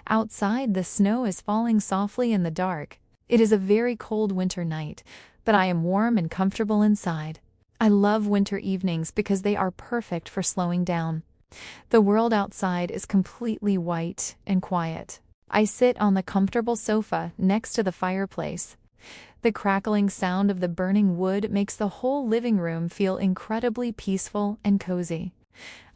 Outside, the snow is falling softly in the dark. It is a very cold winter night, but I am warm and comfortable inside. I love winter evenings because they are perfect for slowing down. The world outside is completely white and quiet. I sit on the comfortable sofa next to the fireplace. The crackling sound of the burning wood makes the whole living room feel incredibly peaceful and cozy.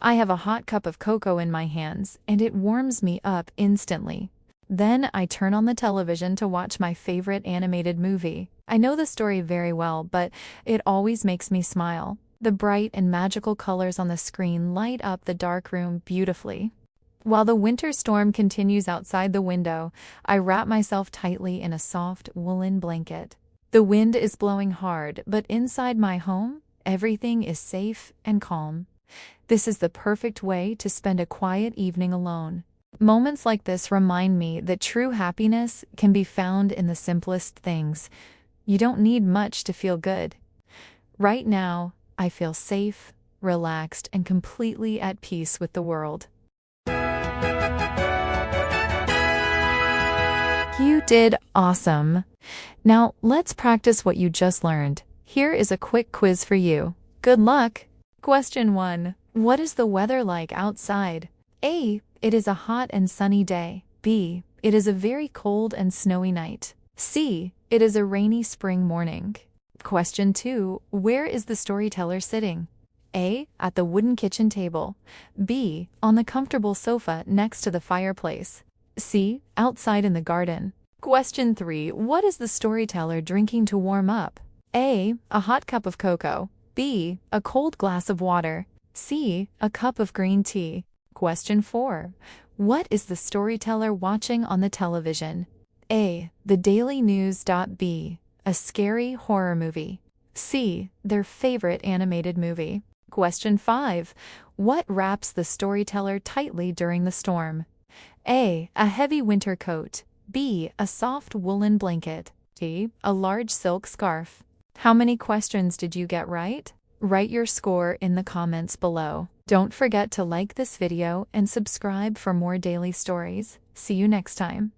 I have a hot cup of cocoa in my hands, and it warms me up instantly. Then I turn on the television to watch my favorite animated movie. I know the story very well, but it always makes me smile. The bright and magical colors on the screen light up the dark room beautifully. While the winter storm continues outside the window, I wrap myself tightly in a soft woolen blanket. The wind is blowing hard, but inside my home, everything is safe and calm. This is the perfect way to spend a quiet evening alone. Moments like this remind me that true happiness can be found in the simplest things. You don't need much to feel good. Right now, I feel safe, relaxed, and completely at peace with the world. You did awesome. Now, let's practice what you just learned. Here is a quick quiz for you. Good luck! Question 1. What is the weather like outside? A. It is a hot and sunny day. B. It is a very cold and snowy night. C. It is a rainy spring morning. Question 2. Where is the storyteller sitting? A. At the wooden kitchen table. B. On the comfortable sofa next to the fireplace. C. Outside in the garden. Question 3. What is the storyteller drinking to warm up? A. A hot cup of cocoa. B. A cold glass of water. C. A cup of green tea. Question 4. What is the storyteller watching on the television? A. The Daily News. B. A scary horror movie. C. Their favorite animated movie. Question 5. What wraps the storyteller tightly during the storm? A. A heavy winter coat. B. A soft woolen blanket. C. A large silk scarf. How many questions did you get right? Write your score in the comments below. Don't forget to like this video and subscribe for more daily stories. See you next time.